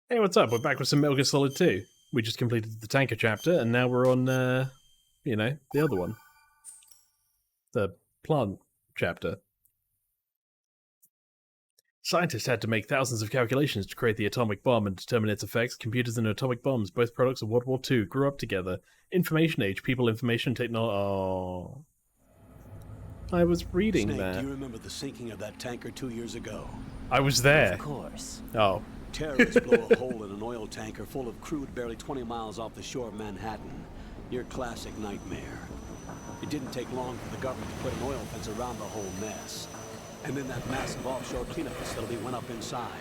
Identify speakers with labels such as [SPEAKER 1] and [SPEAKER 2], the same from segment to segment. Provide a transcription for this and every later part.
[SPEAKER 1] Hey, what's up? We're back with some Metal Gear Solid 2. We just completed the tanker chapter, and now we're on, the other one. The plant chapter. Scientists had to make thousands of calculations to create the atomic bomb and determine its effects. Computers and atomic bombs, both products of World War II, grew up together. Information age, people, information, technology. Oh. I was reading
[SPEAKER 2] Snake,
[SPEAKER 1] that.
[SPEAKER 2] do you remember the sinking of that tanker 2 years ago?
[SPEAKER 1] I was there.
[SPEAKER 3] Of course.
[SPEAKER 1] Oh.
[SPEAKER 2] Terrorists blow a hole in an oil tanker full of crude barely 20 miles off the shore of Manhattan. Your classic nightmare. It didn't take long for the government to put an oil fence around the whole mess. And then that massive offshore cleanup facility went up inside.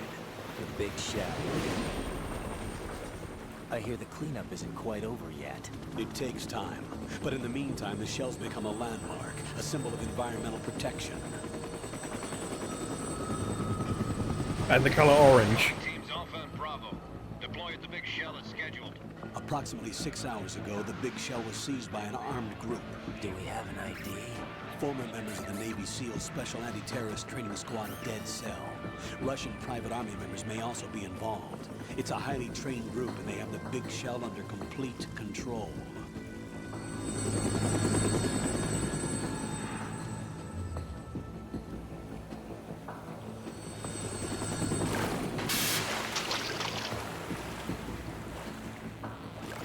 [SPEAKER 3] The big shell. I hear the cleanup isn't quite over yet.
[SPEAKER 2] It takes time. But in the meantime, the shell's become a landmark, a symbol of environmental protection.
[SPEAKER 1] And the color orange.
[SPEAKER 4] Teams Alpha and Bravo. Deploy at the big shell as scheduled.
[SPEAKER 2] Approximately 6 hours ago, the big shell was seized by an armed group.
[SPEAKER 3] Do we have an ID?
[SPEAKER 2] Former members of the Navy SEAL Special Anti-Terrorist Training Squad Dead Cell. Russian private army members may also be involved. It's a highly trained group, and they have the big shell under complete control.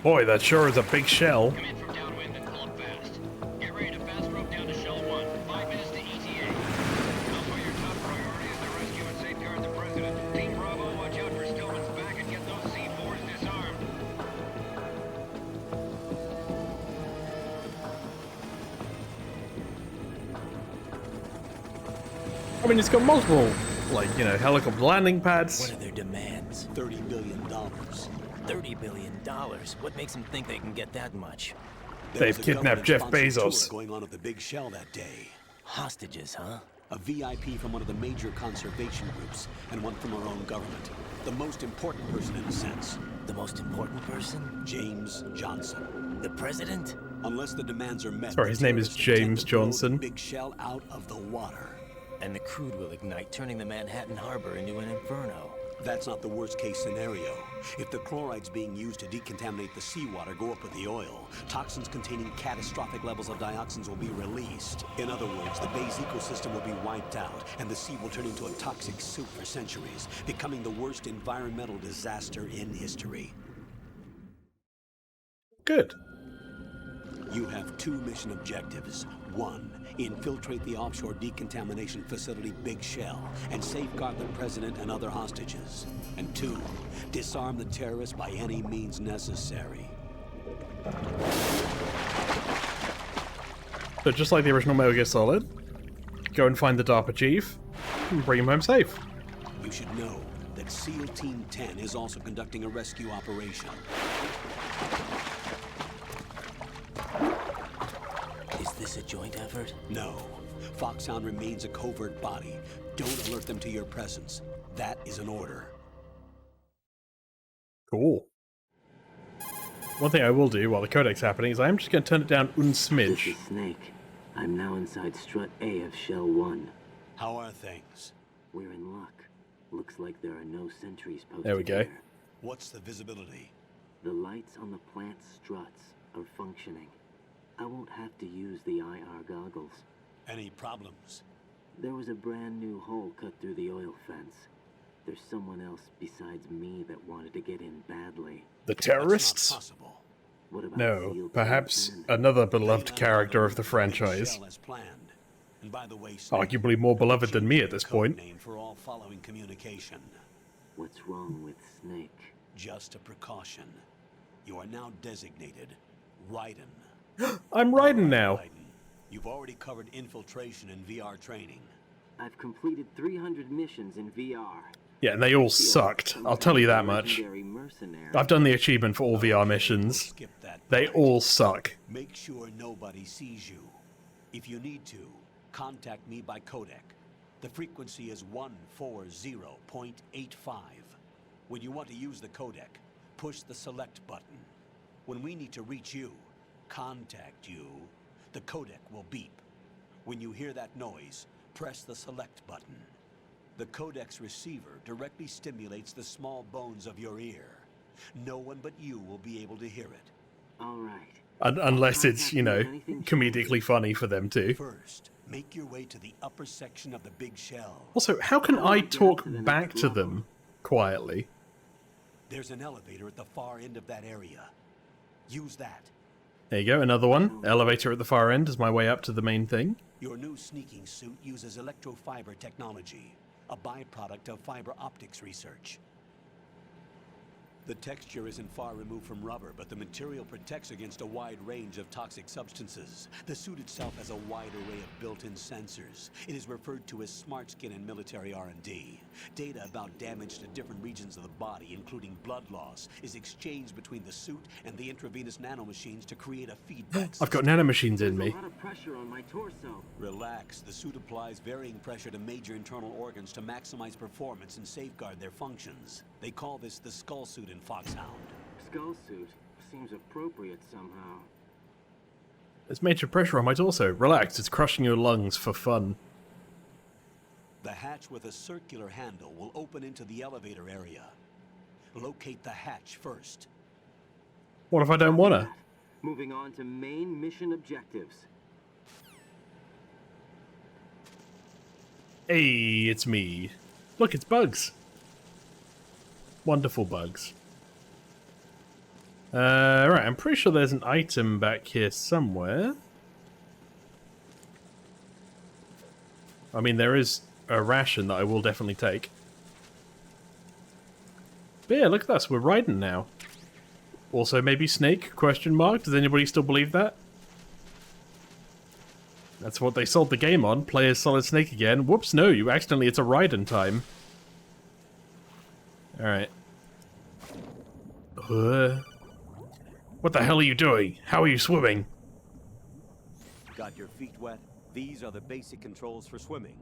[SPEAKER 1] Boy, that sure is a big shell.
[SPEAKER 4] Come in from downwind and pull up fast. Get ready to fast rope down to Shell 1. 5 minutes to ETA. Alpha, your top priority is to rescue and safeguard the President. Team Bravo, watch out for Stillman's back and get those C4s disarmed.
[SPEAKER 1] I mean, it's got multiple, helicopter landing pads.
[SPEAKER 3] What are their demands?
[SPEAKER 2] $30 billion.
[SPEAKER 3] $30 billion. What makes them think they can get that much?
[SPEAKER 1] They've kidnapped Jeff Bezos.
[SPEAKER 2] Going on at the big shell that day.
[SPEAKER 3] Hostages, huh?
[SPEAKER 2] A VIP from one of the major conservation groups, and one from our own government. The most important person in a sense.
[SPEAKER 3] The most important person?
[SPEAKER 2] James Johnson.
[SPEAKER 3] The president?
[SPEAKER 2] Unless the demands are met.
[SPEAKER 1] Sorry, his name is James Johnson.
[SPEAKER 2] The big shell out of the water.
[SPEAKER 3] And the crude will ignite, turning the Manhattan harbor into an inferno.
[SPEAKER 2] That's not the worst case scenario. If the chlorides being used to decontaminate the seawater go up with the oil, toxins containing catastrophic levels of dioxins will be released. In other words, the bay's ecosystem will be wiped out, and the sea will turn into a toxic soup for centuries, becoming the worst environmental disaster in history.
[SPEAKER 1] Good.
[SPEAKER 2] You have 2 mission objectives. 1, infiltrate the offshore decontamination facility Big Shell and safeguard the president and other hostages. And 2, disarm the terrorists by any means necessary.
[SPEAKER 1] So just like the original Metal Gear Solid, go and find the DARPA chief and bring him home safe.
[SPEAKER 2] You should know that SEAL Team 10 is also conducting a rescue operation.
[SPEAKER 3] Is this a joint effort?
[SPEAKER 2] No. Foxhound remains a covert body. Don't alert them to your presence. That is an order.
[SPEAKER 1] Cool. One thing I will do while the codec's happening is I'm just going to turn it down un smidge.
[SPEAKER 5] This is Snake. I'm now inside strut A of Shell 1.
[SPEAKER 2] How are things?
[SPEAKER 5] We're in luck. Looks like there are no sentries posted
[SPEAKER 1] There we go.
[SPEAKER 5] here.
[SPEAKER 2] What's the visibility?
[SPEAKER 5] The lights on the plant's struts are functioning. I won't have to use the IR goggles.
[SPEAKER 2] Any problems?
[SPEAKER 5] There was a brand new hole cut through the oil fence. There's someone else besides me that wanted to get in badly.
[SPEAKER 1] The
[SPEAKER 2] That's
[SPEAKER 1] terrorists?
[SPEAKER 2] not possible.
[SPEAKER 5] What about
[SPEAKER 1] No,
[SPEAKER 5] SEAL
[SPEAKER 1] perhaps
[SPEAKER 5] Team 10?
[SPEAKER 1] another beloved
[SPEAKER 2] They
[SPEAKER 1] character of the
[SPEAKER 2] Big
[SPEAKER 1] franchise.
[SPEAKER 2] Shell as planned. And by the way, Snake,
[SPEAKER 1] Arguably more beloved than me at this
[SPEAKER 2] code
[SPEAKER 1] point.
[SPEAKER 2] name for all following communication.
[SPEAKER 5] What's wrong with Snake?
[SPEAKER 2] Just a precaution. You are now designated Raiden.
[SPEAKER 1] I'm riding now.
[SPEAKER 2] Raiden, you've already covered infiltration and VR training.
[SPEAKER 5] I've completed 300 missions in VR.
[SPEAKER 1] Yeah, and they all sucked. I'll tell you that much.
[SPEAKER 5] Legendary mercenary.
[SPEAKER 1] I've done the achievement for all VR missions.
[SPEAKER 2] Skip that
[SPEAKER 1] They
[SPEAKER 2] part.
[SPEAKER 1] all suck.
[SPEAKER 2] Make sure nobody sees you. If you need to, contact me by codec. The frequency is 140.85. When you want to use the codec, push the select button. When we need to reach you, contact you, the codec will beep. When you hear that noise, press the select button. The codec's receiver directly stimulates the small bones of your ear. No one but you will be able to hear it.
[SPEAKER 5] All right.
[SPEAKER 1] Unless it's, you know, comedically funny for them to.
[SPEAKER 2] First, make your way to the upper section of the big shell.
[SPEAKER 1] Also, how can I talk back to them quietly?
[SPEAKER 2] There's an elevator at the far end of that area. Use that.
[SPEAKER 1] There you go, another one. Elevator at the far end is my way up to the main thing.
[SPEAKER 2] Your new sneaking suit uses electrofiber technology, a byproduct of fiber optics research. The texture isn't far removed from rubber, but the material protects against a wide range of toxic substances. The suit itself has a wide array of built-in sensors. It is referred to as smart skin in military R&D. Data about damage to different regions of the body, including blood loss, is exchanged between the suit and the intravenous nanomachines to create a feedback system.
[SPEAKER 1] I've got nanomachines in me.
[SPEAKER 5] There's a lot of pressure on my torso.
[SPEAKER 2] Relax. The suit applies varying pressure to major internal organs to maximize performance and safeguard their functions. They call this the skull suit in Foxhound.
[SPEAKER 5] Skull suit seems appropriate somehow.
[SPEAKER 1] There's major pressure on my torso. Relax, it's crushing your lungs for fun.
[SPEAKER 2] The hatch with a circular handle will open into the elevator area. Locate the hatch first.
[SPEAKER 1] What if I don't wanna?
[SPEAKER 5] Moving on to main mission objectives.
[SPEAKER 1] Hey, it's me. Look, it's Bugs. Wonderful Bugs. Right, I'm pretty sure there's an item back here somewhere. I mean, there is a ration that I will definitely take. But yeah, look at us, we're riding now. Also, maybe Snake, question mark? Does anybody still believe that? That's what they sold the game on, play as Solid Snake again. Whoops, no, you accidentally, it's a Raiden time. Alright. What the hell are you doing? How are you swimming?
[SPEAKER 2] Got your feet wet? These are the basic controls for swimming.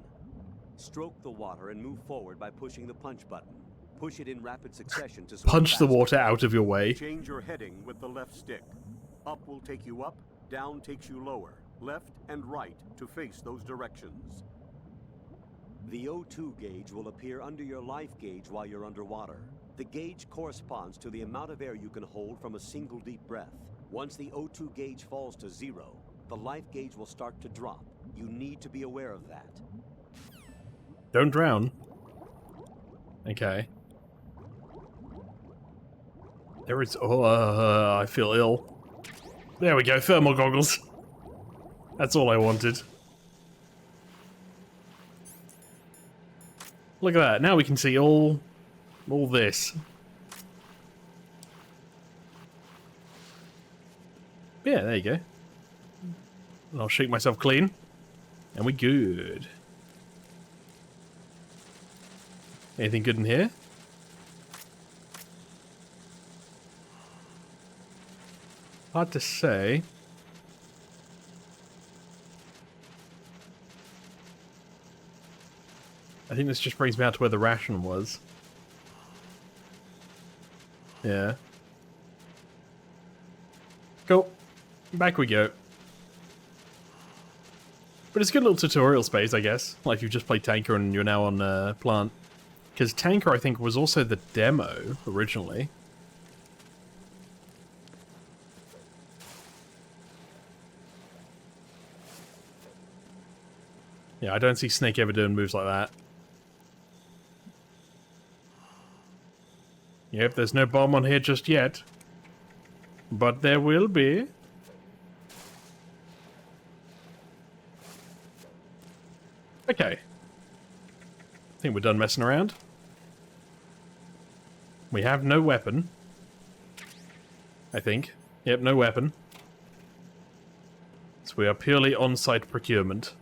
[SPEAKER 2] Stroke the water and move forward by pushing the punch button. Push it in rapid succession to swim
[SPEAKER 1] Punch the
[SPEAKER 2] faster.
[SPEAKER 1] water out of your way.
[SPEAKER 2] Change your heading with the left stick. Up will take you up, down takes you lower. Left and right to face those directions. The O2 gauge will appear under your life gauge while you're underwater. The gauge corresponds to the amount of air you can hold from a single deep breath. Once the O2 gauge falls to 0, the life gauge will start to drop. You need to be aware of that.
[SPEAKER 1] Don't drown. Okay. There is... Oh, I feel ill. There we go, thermal goggles. That's all I wanted. Look at that, now we can see all this. Yeah, there you go. And I'll shake myself clean. And we good. Anything good in here? Hard to say. I think this just brings me out to where the ration was. Yeah. Cool. Back we go. But it's a good little tutorial space, I guess. Like you've just played Tanker and you're now on Plant. Because Tanker, I think, was also the demo originally. Yeah, I don't see Snake ever doing moves like that. Yep, there's no bomb on here just yet. But there will be. Okay. I think we're done messing around. We have no weapon. I think. Yep, no weapon. So we are purely on-site procurement.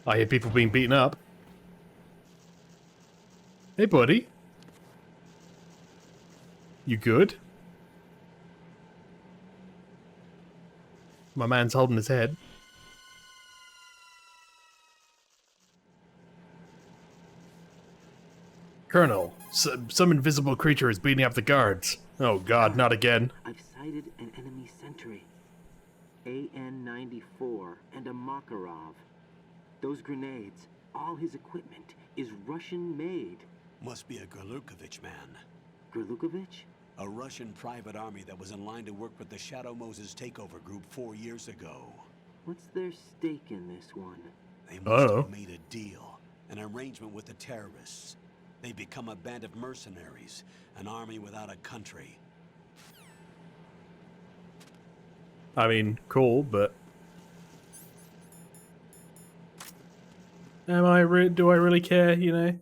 [SPEAKER 1] I hear people being beaten up. Hey, buddy. You good? My man's holding his head. Colonel, some invisible creature is beating up the guards. Oh god, not again.
[SPEAKER 5] I've sighted an enemy sentry. AN-94 and a Makarov. Those grenades, all his equipment, is Russian-made.
[SPEAKER 2] Must be a Gerlukovich man.
[SPEAKER 5] Gerlukovich?
[SPEAKER 2] A Russian private army that was in line to work with the Shadow Moses takeover group 4 years ago.
[SPEAKER 5] What's their stake in this one?
[SPEAKER 2] They must have made a deal, an arrangement with the terrorists. They become a band of mercenaries, an army without a country.
[SPEAKER 1] I mean, cool, but... do I really care, you know?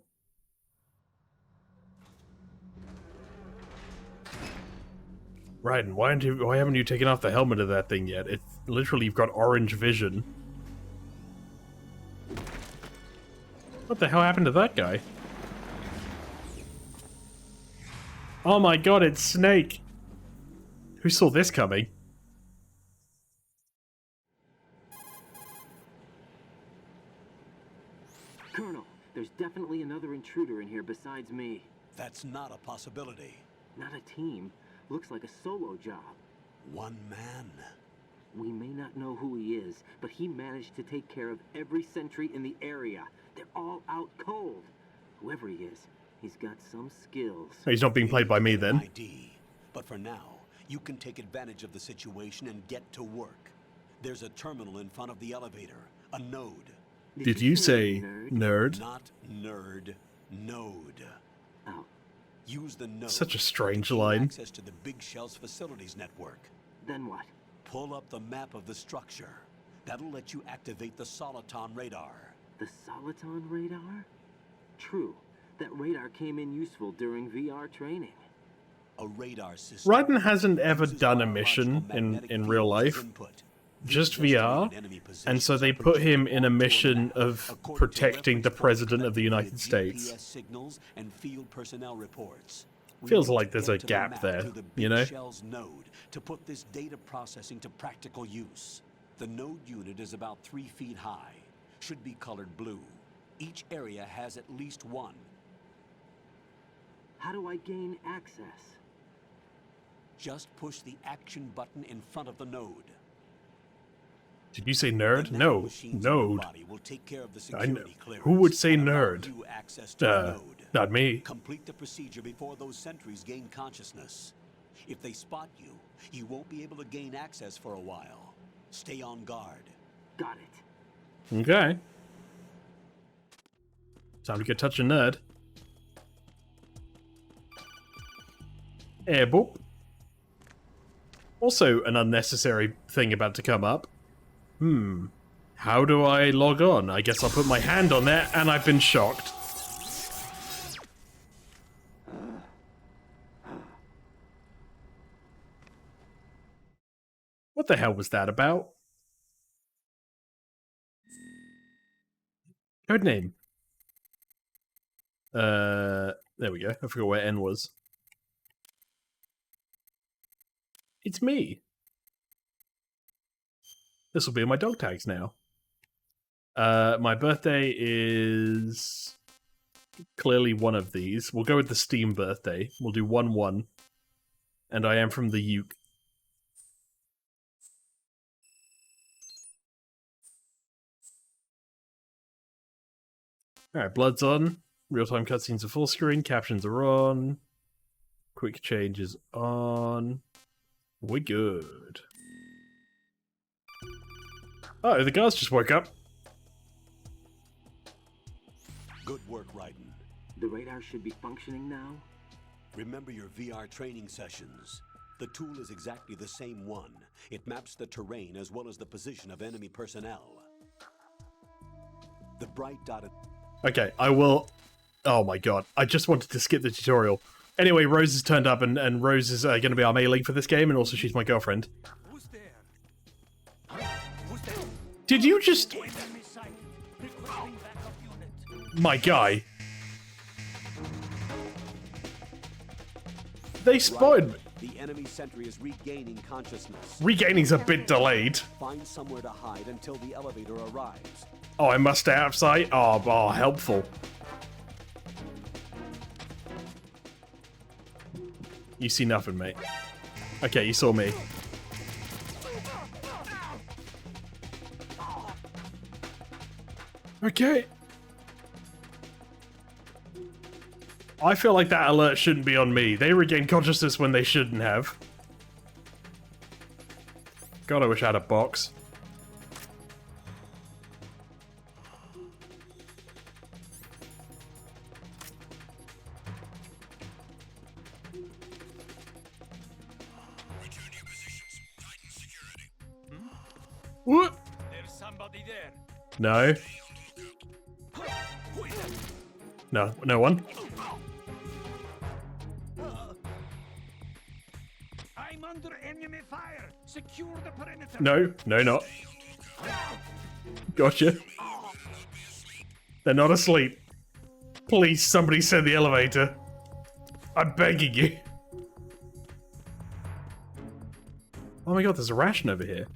[SPEAKER 1] Raiden, why haven't you taken off the helmet of that thing yet? It's literally, you've got orange vision. What the hell happened to that guy? Oh my god, it's Snake! Who saw this coming?
[SPEAKER 5] Colonel, there's definitely another intruder in here besides me.
[SPEAKER 2] That's not a possibility.
[SPEAKER 5] Not a team. Looks like a solo job.
[SPEAKER 2] One man.
[SPEAKER 5] We may not know who he is, but he managed to take care of every sentry in the area. They're all out cold. Whoever he is, he's got some skills.
[SPEAKER 1] Oh, he's not being played by me then.
[SPEAKER 2] ID. But for now, you can take advantage of the situation and get to work. There's a terminal in front of the elevator. A node.
[SPEAKER 1] Did you say nerd?
[SPEAKER 2] Not nerd. Node.
[SPEAKER 5] Oh.
[SPEAKER 2] Use the node.
[SPEAKER 1] Such a strange
[SPEAKER 2] to gain
[SPEAKER 1] line.
[SPEAKER 2] Access to the Big Shell's facilities network.
[SPEAKER 5] Then what?
[SPEAKER 2] Pull up the map of the structure. That'll let you activate the Soliton radar.
[SPEAKER 5] The Soliton radar? True. That radar came in useful during VR training.
[SPEAKER 2] A radar system.
[SPEAKER 1] Raiden hasn't ever
[SPEAKER 2] uses
[SPEAKER 1] done a
[SPEAKER 2] biological
[SPEAKER 1] mission
[SPEAKER 2] magnetic
[SPEAKER 1] in real
[SPEAKER 2] fields as
[SPEAKER 1] life.
[SPEAKER 2] input.
[SPEAKER 1] Just
[SPEAKER 2] These
[SPEAKER 1] VR,
[SPEAKER 2] estimated enemy
[SPEAKER 1] and so
[SPEAKER 2] positions
[SPEAKER 1] they
[SPEAKER 2] are
[SPEAKER 1] put him in a
[SPEAKER 2] projected
[SPEAKER 1] mission
[SPEAKER 2] onto map,
[SPEAKER 1] of
[SPEAKER 2] according to
[SPEAKER 1] protecting the
[SPEAKER 2] reference
[SPEAKER 1] President
[SPEAKER 2] points
[SPEAKER 1] of the
[SPEAKER 2] connected
[SPEAKER 1] United
[SPEAKER 2] with
[SPEAKER 1] States.
[SPEAKER 2] GPS signals and field personnel reports. We
[SPEAKER 1] Feels
[SPEAKER 2] need
[SPEAKER 1] like
[SPEAKER 2] to
[SPEAKER 1] there's
[SPEAKER 2] get
[SPEAKER 1] a
[SPEAKER 2] to the
[SPEAKER 1] gap
[SPEAKER 2] map
[SPEAKER 1] there,
[SPEAKER 2] to the
[SPEAKER 1] you
[SPEAKER 2] Big
[SPEAKER 1] know?
[SPEAKER 2] Shell's node to put this data processing to practical use. The node unit is about 3 feet high. Should be colored blue. Each area has at least one.
[SPEAKER 5] How do I gain access?
[SPEAKER 2] Just push the action button in front of the node.
[SPEAKER 1] Did you say nerd?
[SPEAKER 2] The
[SPEAKER 1] No,
[SPEAKER 2] nanomachines in your
[SPEAKER 1] node.
[SPEAKER 2] body will take care of the
[SPEAKER 1] I know.
[SPEAKER 2] security clearance
[SPEAKER 1] Who would say
[SPEAKER 2] and allow
[SPEAKER 1] nerd?
[SPEAKER 2] you access to the node.
[SPEAKER 1] Not me.
[SPEAKER 2] Complete the procedure before those sentries gain consciousness. If they spot you, you won't be able to gain access for a while. Stay on guard.
[SPEAKER 5] Got it.
[SPEAKER 1] Okay. Time to get touch a nerd. Eh, boop. Also, an unnecessary thing about to come up. How do I log on? I guess I'll put my hand on there, and I've been shocked. What the hell was that about? Codename. There we go. I forgot where N was. It's me. This will be in my dog tags now. My birthday is clearly one of these. We'll go with the Steam birthday. We'll do 1-1. And I am from the UK. Alright, blood's on. Real-time cutscenes are full screen. Captions are on. Quick change is on. We're good. Oh, the guards just woke up.
[SPEAKER 2] Good work, Raiden.
[SPEAKER 5] The radar should be functioning now.
[SPEAKER 2] Remember your VR training sessions. The tool is exactly the same one. It maps the terrain as well as the position of enemy personnel. The bright dotted...
[SPEAKER 1] Okay, I will... Oh my god, I just wanted to skip the tutorial. Anyway, Rose has turned up, and Rose is going to be our melee for this game, and also she's my girlfriend.
[SPEAKER 6] Who's there? Who's there?
[SPEAKER 1] Did you just...
[SPEAKER 6] Enemy sighted. Requesting backup unit.
[SPEAKER 1] My guy. They spotted me.
[SPEAKER 2] The enemy sentry is regaining consciousness.
[SPEAKER 1] Regaining's a bit delayed.
[SPEAKER 2] Find somewhere to hide until the elevator arrives.
[SPEAKER 1] Oh, I must stay outside? Oh, helpful. You see nothing, mate. Okay, you saw me. Okay. I feel like that alert shouldn't be on me. They regained consciousness when they shouldn't have. God, I wish I had a box. What?
[SPEAKER 6] There's somebody there.
[SPEAKER 1] No. No, no one.
[SPEAKER 6] I'm under enemy fire. Secure the perimeter.
[SPEAKER 1] No, no, not. Gotcha. They're not asleep. Please, somebody send the elevator. I'm begging you. Oh my god, there's a ration over here.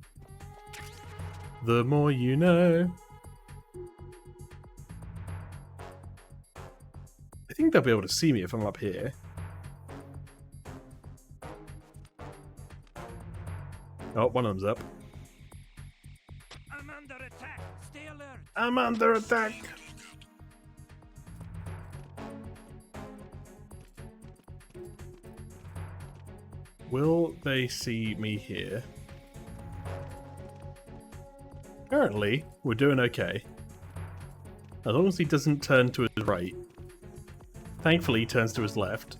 [SPEAKER 1] The more you know. I think they'll be able to see me if I'm up here. Oh, one of them's up.
[SPEAKER 6] I'm under attack. Stay alert.
[SPEAKER 1] I'm under attack. Will they see me here? Apparently, we're doing okay. As long as he doesn't turn to his right. Thankfully, he turns to his left.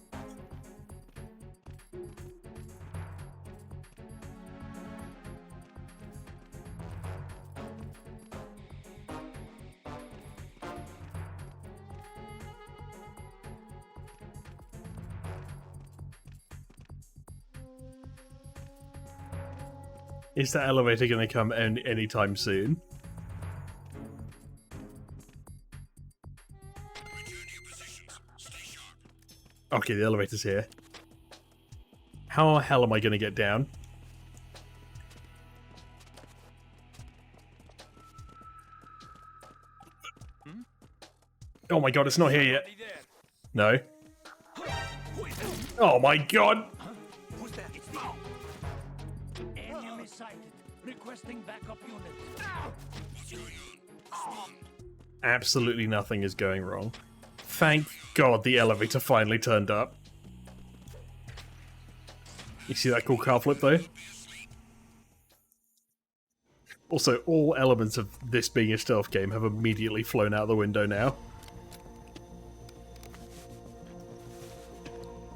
[SPEAKER 1] Is that elevator going to come anytime soon? Okay, the elevator's here. How the hell am I going to get down? Oh my god, it's not here yet.
[SPEAKER 6] Somebody there.
[SPEAKER 1] No. Oh my god!
[SPEAKER 6] Who's that? It's the enemy sighted. Requesting backup units.
[SPEAKER 1] Absolutely nothing is going wrong. Thank god the elevator finally turned up. You see that cool car flip though? Also, all elements of this being a stealth game have immediately flown out the window now.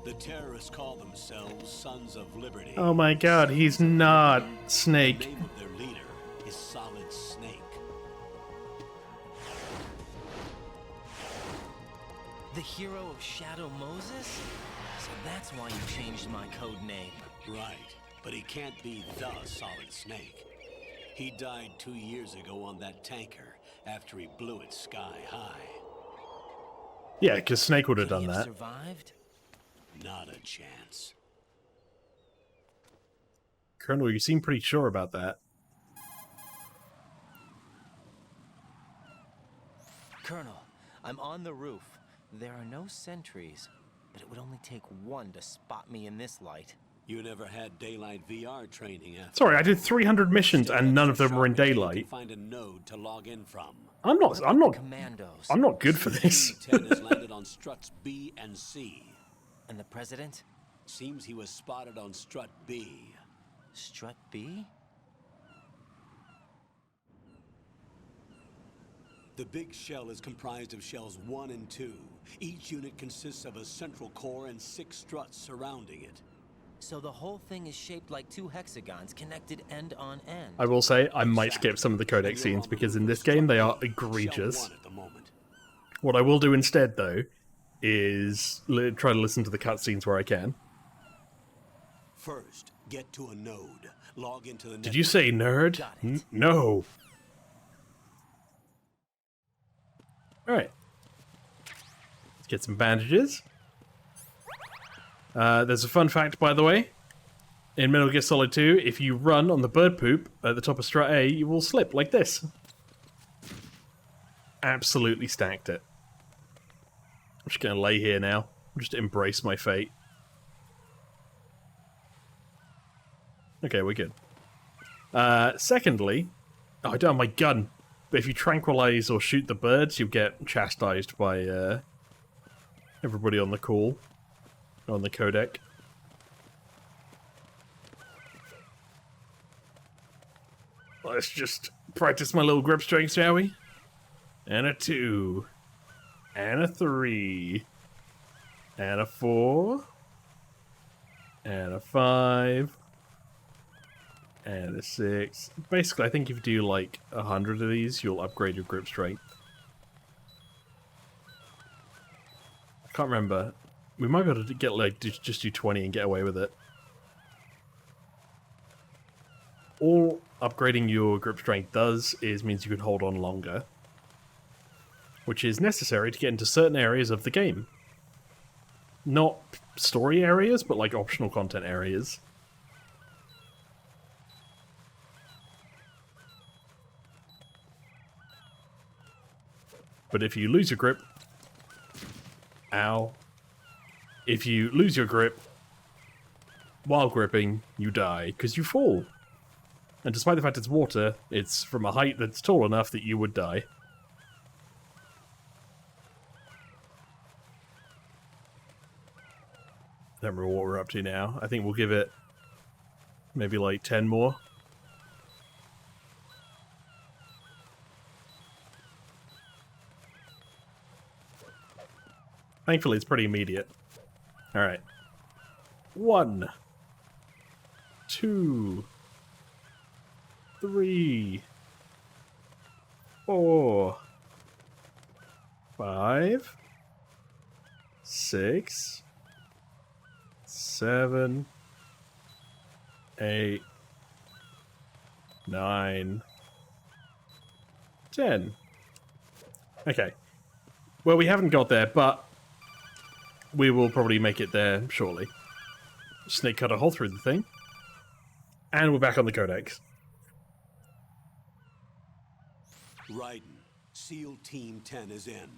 [SPEAKER 2] The terrorists call themselves Sons of Liberty.
[SPEAKER 1] Oh my god, he's not
[SPEAKER 2] The
[SPEAKER 1] Snake.
[SPEAKER 2] name of their leader is Solid Snake.
[SPEAKER 3] The hero of Shadow Moses? So that's why you changed my code name.
[SPEAKER 2] Right, but he can't be the Solid Snake. He died 2 years ago on that tanker after he blew it sky high.
[SPEAKER 1] Yeah, because Snake would have
[SPEAKER 3] Could he
[SPEAKER 1] done
[SPEAKER 3] have
[SPEAKER 1] that.
[SPEAKER 3] survived?
[SPEAKER 2] Not a chance.
[SPEAKER 1] Colonel, you seem pretty sure about that.
[SPEAKER 3] Colonel, I'm on the roof. There are no sentries, but it would only take one to spot me in this light.
[SPEAKER 2] You never had daylight VR training after.
[SPEAKER 1] Sorry, I did 300 missions and none of them were in
[SPEAKER 2] You can
[SPEAKER 1] daylight.
[SPEAKER 2] find a node to log in from.
[SPEAKER 1] I'm not
[SPEAKER 3] Commandos.
[SPEAKER 1] good for this.
[SPEAKER 2] C-10 has landed on struts B and C.
[SPEAKER 3] And the president?
[SPEAKER 2] Seems he was spotted on strut B.
[SPEAKER 3] Strut B?
[SPEAKER 2] The big shell is comprised of shells 1 and 2. Each unit consists of a central core and 6 struts surrounding it.
[SPEAKER 3] So the whole thing is shaped like 2 hexagons connected end on end.
[SPEAKER 1] I will say, I might skip some of the codec scenes because in this game they are egregious.
[SPEAKER 2] Shell 1 at the moment.
[SPEAKER 1] What I will do instead, though, is try to listen to the cutscenes where I can.
[SPEAKER 2] First, get to a node. Log into the
[SPEAKER 1] Did you say nerd?
[SPEAKER 3] Got it.
[SPEAKER 1] No. Alright. Let's get some bandages. There's a fun fact, by the way. In Metal Gear Solid 2, if you run on the bird poop at the top of Strat A, you will slip like this. Absolutely stacked it. I'm just going to lay here now. Just embrace my fate. Okay, we're good. Secondly, oh, I don't have my gun, but if you tranquilize or shoot the birds, you get chastised by everybody on the call, on the codec. Let's just practice my little grip strength, shall we? And a 2. And a 3. And a 4. And a 5. And a 6. Basically, I think if you do like 100 of these, you'll upgrade your grip strength. I can't remember. We might be able to get like just do 20 and get away with it. All upgrading your grip strength does is means you can hold on longer, which is necessary to get into certain areas of the game. Not story areas, but like optional content areas. But if you lose your grip... Ow. If you lose your grip while gripping, you die, because you fall. And despite the fact it's water, it's from a height that's tall enough that you would die. I don't remember what we're up to now. I think we'll give it maybe like 10 more. Thankfully, it's pretty immediate. Alright. 1, 2, 3, 4, 5, 6, 7, 8, 9, 10. Okay. Well, we haven't got there, but we will probably make it there shortly. Snake cut a hole through the thing. And we're back on the codex.
[SPEAKER 2] Raiden, SEAL Team 10 is in.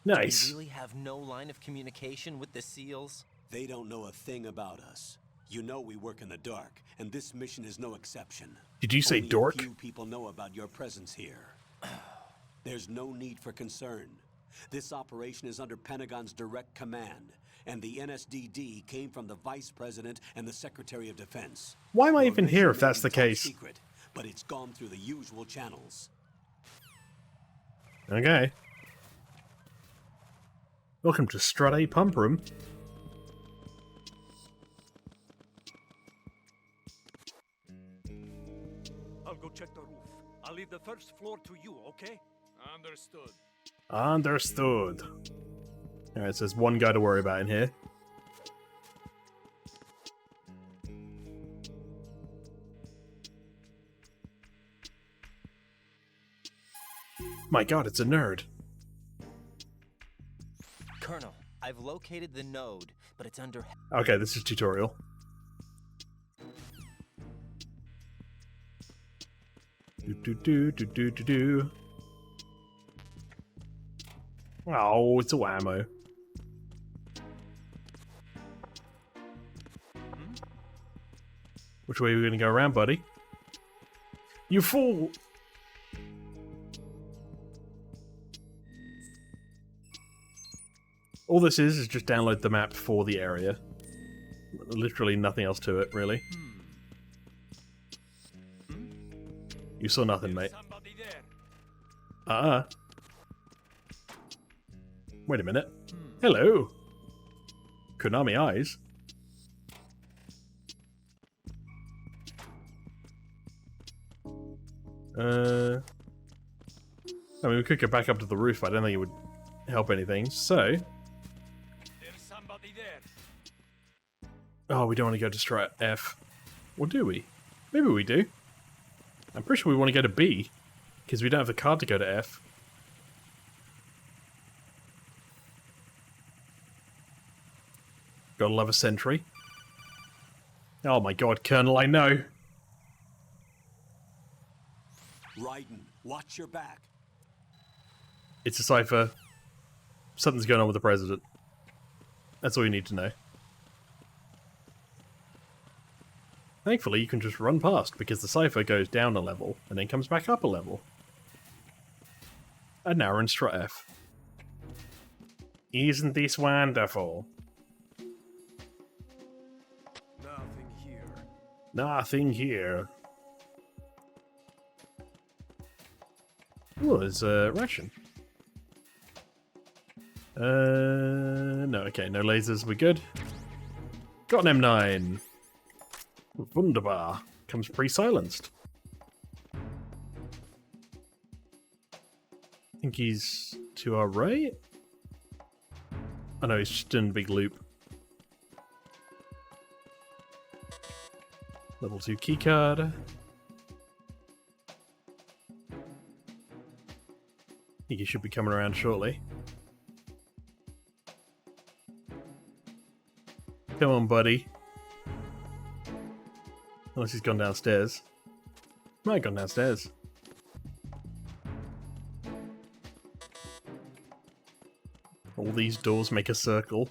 [SPEAKER 1] Nice.
[SPEAKER 3] Do we really have no line of communication with the SEALs?
[SPEAKER 2] They don't know a thing about us. You know we work in the dark, and this mission is no exception.
[SPEAKER 1] Did you say
[SPEAKER 2] Only
[SPEAKER 1] dork?
[SPEAKER 2] A few people know about your presence here. There's no need for concern. This operation is under Pentagon's direct command, and the NSDD came from the Vice President and the Secretary of Defense.
[SPEAKER 1] Why am I
[SPEAKER 2] Your
[SPEAKER 1] even
[SPEAKER 2] mission
[SPEAKER 1] here if
[SPEAKER 2] may
[SPEAKER 1] that's
[SPEAKER 2] be
[SPEAKER 1] the
[SPEAKER 2] top
[SPEAKER 1] case?
[SPEAKER 2] secret, but it's gone through the usual channels.
[SPEAKER 1] Okay. Welcome to Strut A Pump Room.
[SPEAKER 6] I'll go check the roof. I'll leave the first floor to you, okay? Understood.
[SPEAKER 1] Understood. Alright, so there's one guy to worry about in here. My god, it's a nerd.
[SPEAKER 3] Colonel, I've located the node, but it's under...
[SPEAKER 1] Okay, this is tutorial. Do. Oh, it's a whammo. Which way are we gonna go around, buddy? You fool! All this is just download the map for the area. Literally nothing else to it, really. You saw nothing, mate.
[SPEAKER 6] Somebody there.
[SPEAKER 1] Wait a minute. Hello. Konami eyes. I mean, we could go back up to the roof, but I don't think it would help anything. So,
[SPEAKER 6] There's somebody there.
[SPEAKER 1] oh, we don't want to go to Strat F. Or do we? Maybe we do. I'm pretty sure we want to go to B, because we don't have the card to go to F. Gotta love a sentry. Oh my god, Colonel, I know.
[SPEAKER 2] Raiden, watch your back.
[SPEAKER 1] It's a cipher. Something's going on with the president. That's all you need to know. Thankfully, you can just run past, because the cipher goes down a level, and then comes back up a level. And now we're in Strut F. Isn't this wonderful?
[SPEAKER 7] Nothing here.
[SPEAKER 1] Nothing here. Oh, there's a ration. No, okay, no lasers, we're good. Got an M9. Wunderbar. Comes pre-silenced. I think he's to our right? Oh no, he's just in a big loop. Level 2 keycard. I think he should be coming around shortly. Come on, buddy. Unless he's gone downstairs. Might have gone downstairs. All these doors make a circle.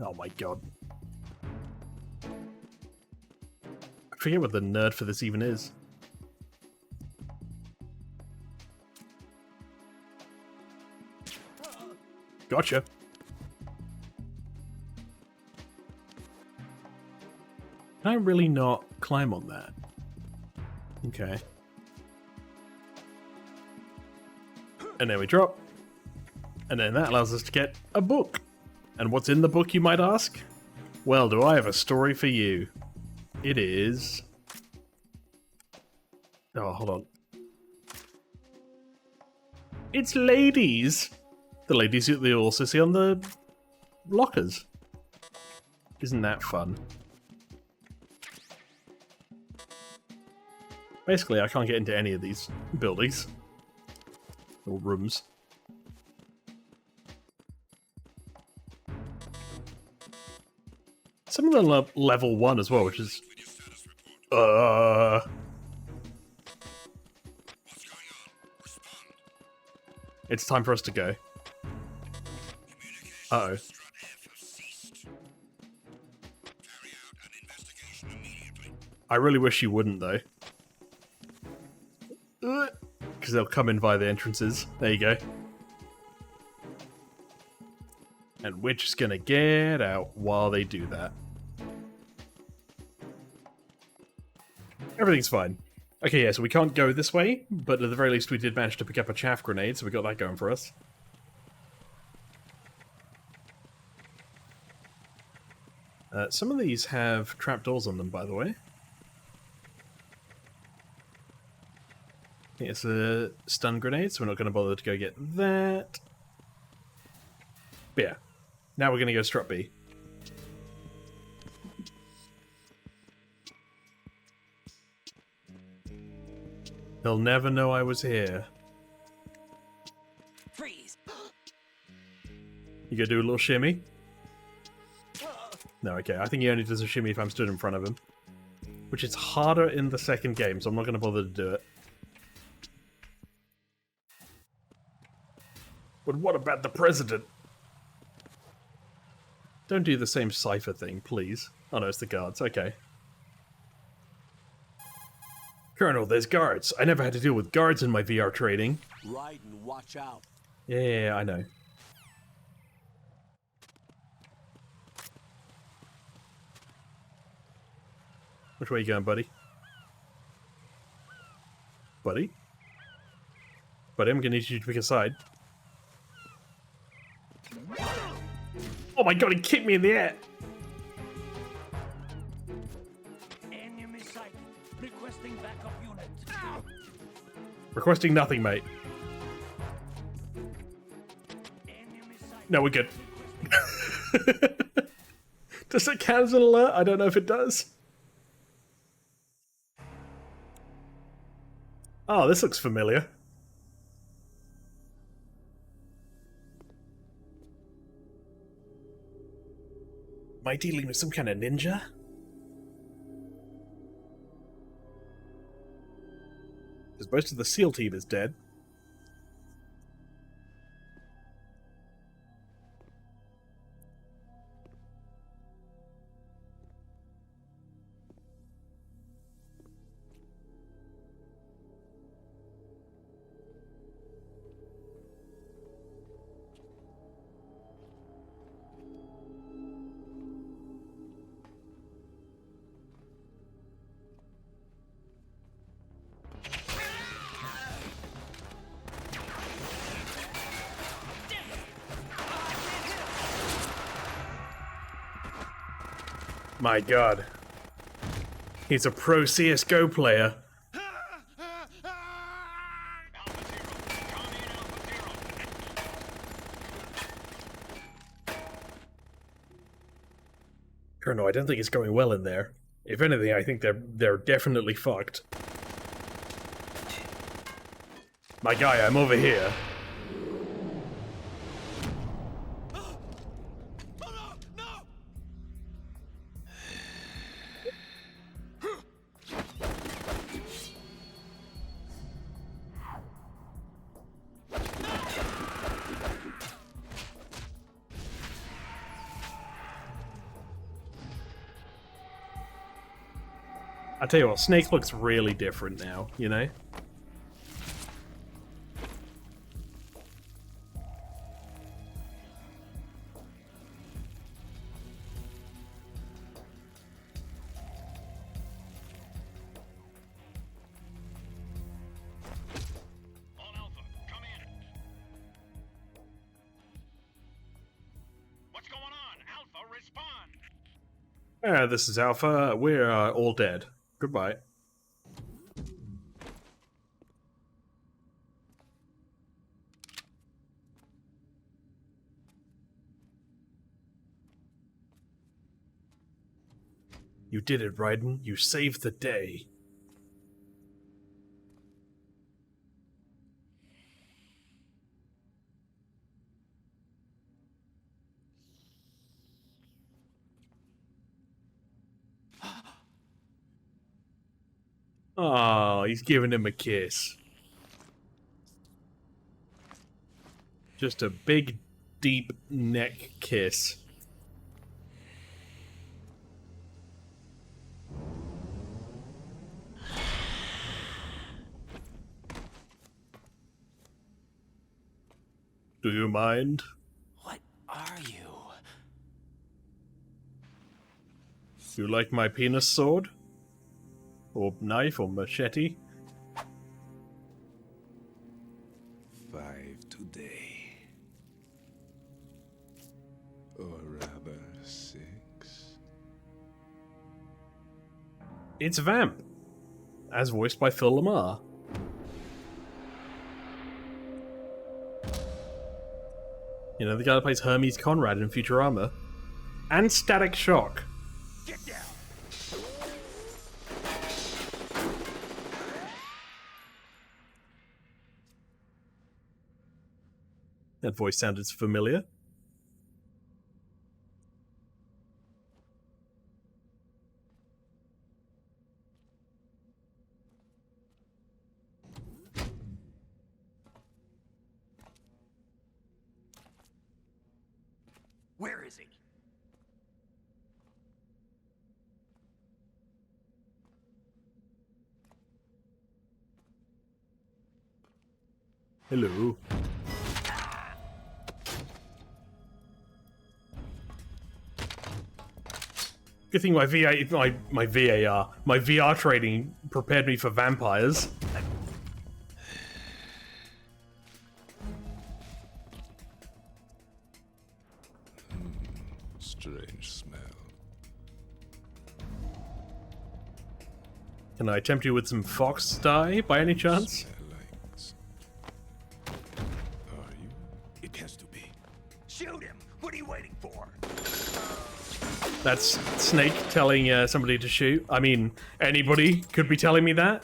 [SPEAKER 1] Oh my god. I forget what the nerd for this even is. Gotcha. Can I really not climb on that? Okay. And then we drop. And then that allows us to get a book. And what's in the book, you might ask? Well, do I have a story for you? It is... Oh, hold on. It's ladies! The ladies that you also see on the lockers. Isn't that fun? Basically, I can't get into any of these buildings. Or rooms. Some of them are level 1 as well, which is... It's time for us to go. Uh-oh. I really wish you wouldn't, though. Because they'll come in via the entrances. There you go. And we're just gonna get out while they do that. Everything's fine. Okay, yeah, so we can't go this way, but at the very least we did manage to pick up a chaff grenade, so we got that going for us. Some of these have trapdoors on them, by the way. It's a stun grenade, so we're not going to bother to go get that. But yeah, now we're going to go strut B. They'll never know I was here.
[SPEAKER 6] Freeze!
[SPEAKER 1] You gonna do a little shimmy? No, okay. I think he only does a shimmy if I'm stood in front of him. Which is harder in the second game, so I'm not going to bother to do it. But what about the president? Don't do the same cipher thing, please. Oh no, it's the guards. Okay. Colonel, there's guards. I never had to deal with guards in my VR training.
[SPEAKER 2] Right, and watch out.
[SPEAKER 1] Yeah, I know. Which way you going, buddy? Buddy? Buddy, I'm gonna need you to pick a side. Oh my god, he kicked me in the air!
[SPEAKER 6] Enemy sighted. Requesting backup unit.
[SPEAKER 1] Requesting nothing, mate.
[SPEAKER 6] Enemy sighted.
[SPEAKER 1] No, we're good. Does it count as an alert? I don't know if it does. Oh, this looks familiar. Am I dealing with some kind of ninja? Because most of the SEAL team is dead. My god. He's a pro CSGO player.
[SPEAKER 4] Alpha Zero. Come in, Alpha Zero.
[SPEAKER 1] Colonel, I don't think it's going well in there. If anything, I think they're definitely fucked. My guy, I'm over here. I tell you what, Snake looks really different now, you know?
[SPEAKER 4] All Alpha, come in. What's going on? Alpha, respond.
[SPEAKER 1] This is Alpha. We're all dead. Goodbye. You did it, Raiden. You saved the day. Oh, he's giving him a kiss. Just a big, deep neck kiss. Do you mind?
[SPEAKER 3] What are you?
[SPEAKER 1] You like my penis sword? Or knife or machete?
[SPEAKER 7] 5 today. Or rather 6.
[SPEAKER 1] It's Vamp, as voiced by Phil Lamar. You know, the guy that plays Hermes Conrad in Futurama. And Static Shock.
[SPEAKER 6] Get down!
[SPEAKER 1] That voice sounded familiar.
[SPEAKER 6] Where is he?
[SPEAKER 1] Hello. Good thing my VR training prepared me for vampires.
[SPEAKER 7] Strange smell.
[SPEAKER 1] Can I tempt you with some fox dye by any chance?
[SPEAKER 7] Smell like... Are you?
[SPEAKER 6] It has to be. Shoot him! What are you waiting for?
[SPEAKER 1] That's Snake telling somebody to shoot. I mean, anybody could be telling me that.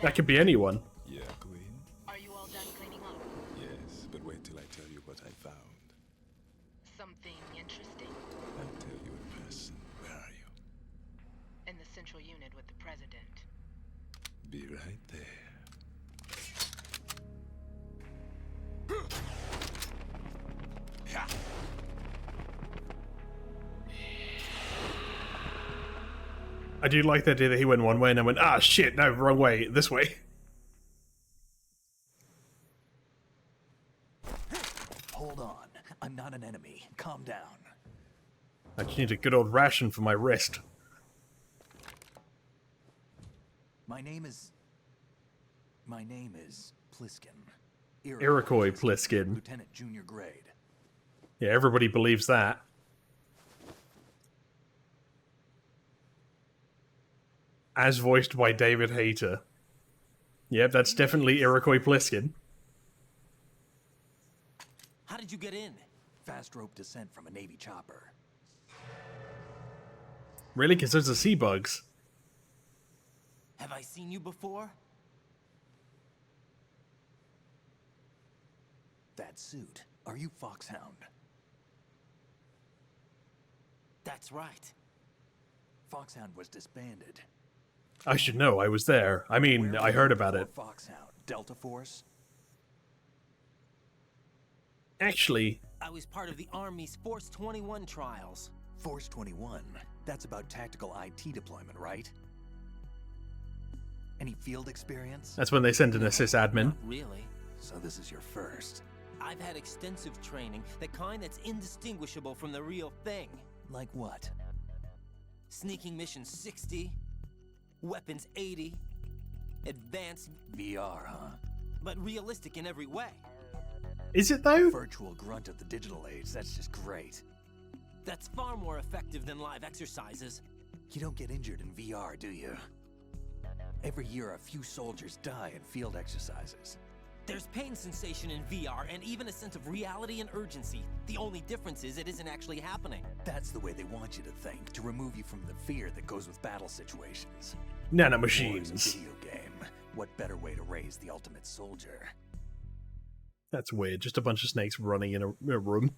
[SPEAKER 1] That could be anyone.
[SPEAKER 7] Yeah, Queen?
[SPEAKER 8] Are you all done cleaning up?
[SPEAKER 7] Yes, but wait till I tell you what I found.
[SPEAKER 8] Something interesting?
[SPEAKER 7] I'll tell you in person. Where are you?
[SPEAKER 8] In the central unit with the president.
[SPEAKER 7] Be right there.
[SPEAKER 1] I do like the idea that he went one way and I went, ah, shit, no, wrong way, this way.
[SPEAKER 6] Hold on. I'm not an enemy. Calm down.
[SPEAKER 1] I just need a good old ration for my wrist.
[SPEAKER 6] My name is Pliskin.
[SPEAKER 1] Iroquois Pliskin.
[SPEAKER 6] Lieutenant Junior Grade.
[SPEAKER 1] Yeah, everybody believes that. As voiced by David Hayter. Yep, that's definitely Iroquois Pliskin.
[SPEAKER 3] How did you get in?
[SPEAKER 6] Fast rope descent from a Navy chopper.
[SPEAKER 1] Really? Because those are sea bugs.
[SPEAKER 3] Have I seen you before?
[SPEAKER 6] That suit. Are you Foxhound?
[SPEAKER 3] That's right.
[SPEAKER 6] Foxhound was disbanded.
[SPEAKER 1] I should know, I was there. I mean,
[SPEAKER 6] Where
[SPEAKER 1] I
[SPEAKER 6] were
[SPEAKER 1] heard
[SPEAKER 6] you
[SPEAKER 1] about
[SPEAKER 6] before
[SPEAKER 1] it.
[SPEAKER 6] Foxhound? Delta Force?
[SPEAKER 1] Actually,
[SPEAKER 3] I was part of the Army's Force 21 trials.
[SPEAKER 6] Force 21. That's about tactical IT deployment, right? Any field experience?
[SPEAKER 1] that's when they send an sysadmin.
[SPEAKER 3] Not really.
[SPEAKER 6] So this is your first.
[SPEAKER 3] I've had extensive training, the kind that's indistinguishable from the real thing.
[SPEAKER 6] Like what?
[SPEAKER 3] Sneaking mission 60, weapons 80, advanced,
[SPEAKER 6] VR, huh?
[SPEAKER 3] but realistic in every way.
[SPEAKER 1] Is it though?
[SPEAKER 6] Virtual grunt of the digital age. That's just great.
[SPEAKER 3] That's far more effective than live exercises.
[SPEAKER 6] You don't get injured in VR, do you? Every year, a few soldiers die in field exercises.
[SPEAKER 3] There's pain sensation in VR and even a sense of reality and urgency. The only difference is it isn't actually happening.
[SPEAKER 6] That's the way they want you to think, to remove you from the fear that goes with battle situations.
[SPEAKER 1] Nano
[SPEAKER 6] War is a
[SPEAKER 1] machines.
[SPEAKER 6] video game. What better way to raise the ultimate soldier?
[SPEAKER 1] That's weird. Just a bunch of snakes running in a room.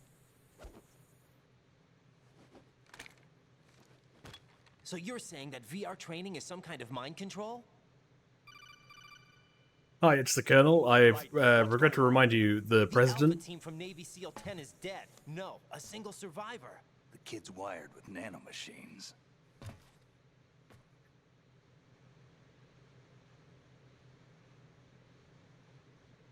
[SPEAKER 3] So you're saying that VR training is some kind of mind control?
[SPEAKER 1] Hi, it's the Colonel. I regret to remind you, the
[SPEAKER 3] The
[SPEAKER 1] President...
[SPEAKER 3] Alpha team from Navy SEAL 10 is dead. No, a single survivor.
[SPEAKER 6] The kid's wired with nanomachines.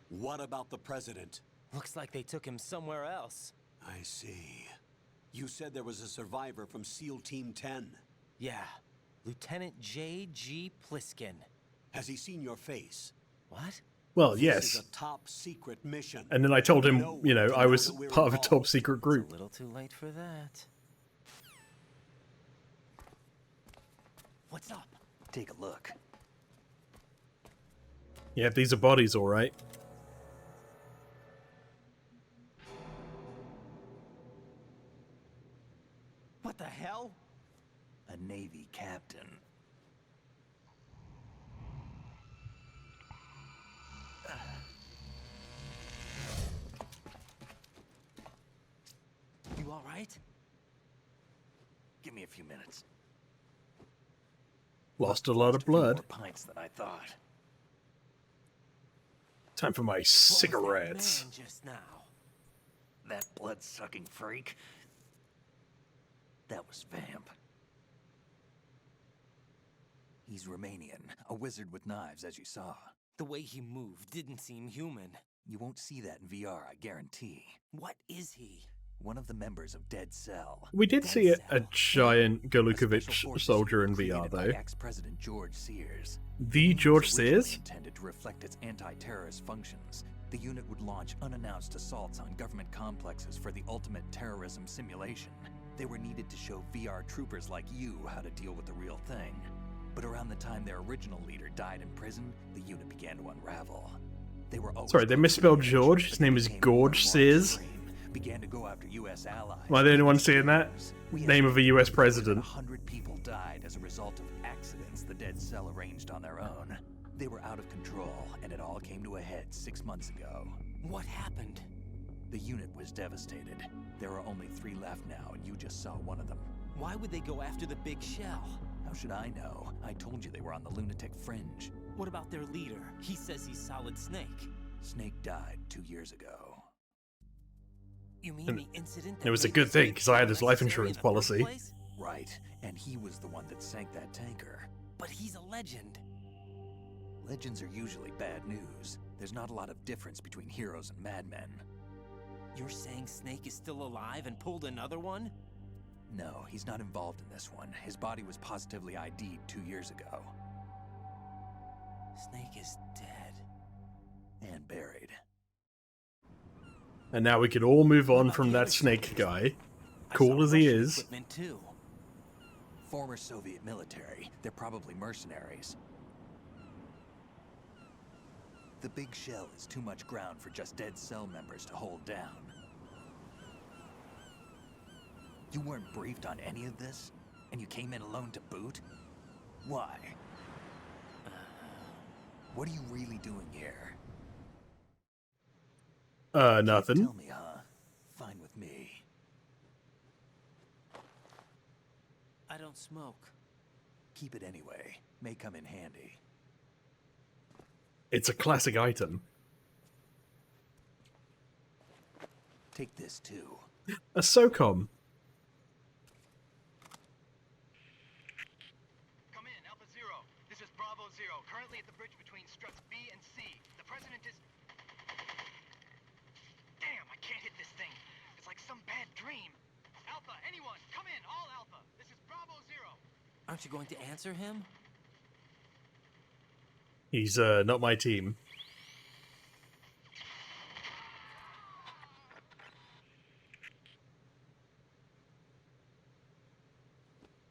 [SPEAKER 2] What about the president?
[SPEAKER 3] Looks like they took him somewhere else.
[SPEAKER 2] I see. You said there was a survivor from SEAL Team 10.
[SPEAKER 3] Yeah, Lieutenant J.G. Pliskin.
[SPEAKER 2] Has he seen your face?
[SPEAKER 3] What?
[SPEAKER 1] Well,
[SPEAKER 2] This
[SPEAKER 1] yes.
[SPEAKER 2] is a top secret mission.
[SPEAKER 1] And then I told him,
[SPEAKER 2] No
[SPEAKER 1] you know,
[SPEAKER 2] one can
[SPEAKER 1] I
[SPEAKER 2] know
[SPEAKER 1] was
[SPEAKER 2] that we're
[SPEAKER 1] part of a
[SPEAKER 2] involved.
[SPEAKER 1] top secret
[SPEAKER 3] It's
[SPEAKER 1] group.
[SPEAKER 3] a little too late for that. What's up?
[SPEAKER 6] Take a look.
[SPEAKER 1] Yeah, these are bodies, alright.
[SPEAKER 3] What the hell?
[SPEAKER 6] A Navy captain.
[SPEAKER 3] You all right?
[SPEAKER 6] Give me a few minutes.
[SPEAKER 1] Lost a lot of
[SPEAKER 6] A few
[SPEAKER 1] blood.
[SPEAKER 6] more pints than I thought.
[SPEAKER 1] Time for my
[SPEAKER 3] What was
[SPEAKER 1] cigarettes.
[SPEAKER 3] that man just now?
[SPEAKER 6] That blood-sucking freak. That was Vamp. He's Romanian, a wizard with knives, as you saw.
[SPEAKER 3] The way he moved didn't seem human.
[SPEAKER 6] You won't see that in VR, I guarantee.
[SPEAKER 3] What is he?
[SPEAKER 6] One of the members of Dead Cell.
[SPEAKER 1] We did see a
[SPEAKER 3] Dead
[SPEAKER 1] giant
[SPEAKER 6] A special
[SPEAKER 1] Galukovich
[SPEAKER 6] forces
[SPEAKER 1] soldier in
[SPEAKER 6] created
[SPEAKER 1] VR,
[SPEAKER 6] by
[SPEAKER 1] though.
[SPEAKER 6] Ex-President George Sears.
[SPEAKER 1] The
[SPEAKER 6] unit
[SPEAKER 1] George
[SPEAKER 6] was originally
[SPEAKER 1] Sears?
[SPEAKER 6] intended to reflect its anti-terrorist functions. The unit would launch unannounced assaults on government complexes for the ultimate terrorism simulation. They were needed to show VR troopers like you how to deal with the real thing. But around the time their original leader died in prison, the unit began to unravel. They were always
[SPEAKER 1] Sorry, they
[SPEAKER 6] close to
[SPEAKER 1] misspelled
[SPEAKER 6] the edge,
[SPEAKER 1] George.
[SPEAKER 6] but
[SPEAKER 1] His
[SPEAKER 6] they
[SPEAKER 1] name is
[SPEAKER 6] became
[SPEAKER 1] Gorge
[SPEAKER 6] more and more
[SPEAKER 1] Sears.
[SPEAKER 6] extreme, began to go after U.S. allies.
[SPEAKER 1] Am I the only one seeing that?
[SPEAKER 6] We
[SPEAKER 1] Name of a US president.
[SPEAKER 6] 100 people died as a result of accidents the Dead Cell arranged on their own. They were out of control, and it all came to a head 6 months ago.
[SPEAKER 3] What happened?
[SPEAKER 6] The unit was devastated. There are only 3 left now, and you just saw one of them.
[SPEAKER 3] Why would they go after the big shell?
[SPEAKER 6] How should I know? I told you they were on the lunatic fringe.
[SPEAKER 3] What about their leader? He says he's Solid Snake.
[SPEAKER 6] Snake died 2 years ago.
[SPEAKER 3] You mean
[SPEAKER 1] And
[SPEAKER 3] the incident?
[SPEAKER 1] it was a
[SPEAKER 3] made
[SPEAKER 1] good
[SPEAKER 3] this
[SPEAKER 1] thing,
[SPEAKER 3] big
[SPEAKER 1] 'cause I had
[SPEAKER 3] shell
[SPEAKER 1] his life
[SPEAKER 3] necessary
[SPEAKER 1] insurance
[SPEAKER 3] in the first
[SPEAKER 1] policy.
[SPEAKER 3] place?
[SPEAKER 6] Right, and he was the one that sank that tanker.
[SPEAKER 3] But he's a legend.
[SPEAKER 6] Legends are usually bad news. There's not a lot of difference between heroes and madmen.
[SPEAKER 3] You're saying Snake is still alive and pulled another one?
[SPEAKER 6] No, he's not involved in this one. His body was positively ID'd 2 years ago.
[SPEAKER 3] Snake is dead.
[SPEAKER 6] And buried.
[SPEAKER 1] And now we can all move
[SPEAKER 3] What
[SPEAKER 1] on
[SPEAKER 3] about
[SPEAKER 1] from
[SPEAKER 3] the
[SPEAKER 1] that
[SPEAKER 3] other
[SPEAKER 1] snake
[SPEAKER 3] soldiers?
[SPEAKER 1] guy.
[SPEAKER 3] I
[SPEAKER 1] Cool
[SPEAKER 3] saw
[SPEAKER 1] as he
[SPEAKER 3] Russian
[SPEAKER 1] is.
[SPEAKER 3] equipment too.
[SPEAKER 6] Former Soviet military. They're probably mercenaries. The big shell is too much ground for just dead cell members to hold down. You weren't briefed on any of this? And you came in alone to boot? Why? What are you really doing here?
[SPEAKER 1] Nothing.
[SPEAKER 6] Tell me, huh? Fine with me.
[SPEAKER 3] I don't smoke.
[SPEAKER 6] Keep it anyway. May come in handy.
[SPEAKER 1] It's a classic item.
[SPEAKER 6] Take this too.
[SPEAKER 1] A SOCOM.
[SPEAKER 4] Come in, Alpha Zero. This is Bravo Zero, currently at the bridge between struts B and C. The President is... Damn, I can't hit this thing. It's like some bad dream. Alpha, anyone, come in, all Alpha. This is Bravo Zero.
[SPEAKER 3] Aren't you going to answer him?
[SPEAKER 1] He's not my team.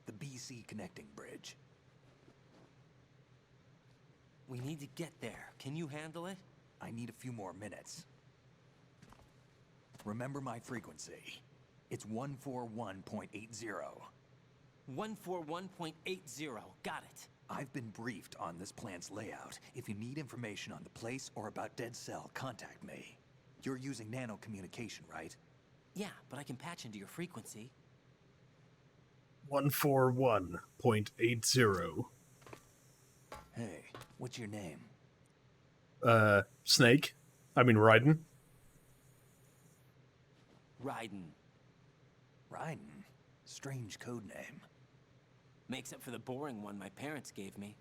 [SPEAKER 6] The BC connecting bridge.
[SPEAKER 3] We need to get there. Can you handle it?
[SPEAKER 6] I need a few more minutes. Remember my frequency. It's 141.80.
[SPEAKER 3] 141.80. Got it.
[SPEAKER 6] I've been briefed on this plant's layout. If you need information on the place or about Dead Cell, contact me. You're using nano communication, right?
[SPEAKER 3] Yeah, but I can patch into your frequency.
[SPEAKER 1] 141.80.
[SPEAKER 6] Hey, what's your name?
[SPEAKER 1] Snake. I mean Raiden.
[SPEAKER 3] Raiden.
[SPEAKER 6] Raiden. Strange code name.
[SPEAKER 3] Makes up for the boring one my parents gave me.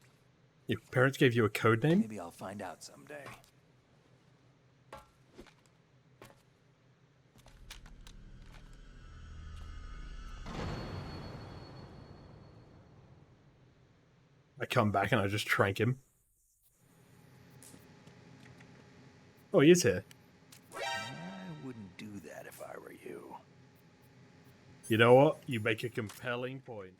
[SPEAKER 1] Your parents gave you a code name?
[SPEAKER 6] Maybe I'll find out someday.
[SPEAKER 1] I come back and I just trank him. Oh, he is here.
[SPEAKER 6] I wouldn't do that if I were you.
[SPEAKER 1] You know what? You make a compelling point.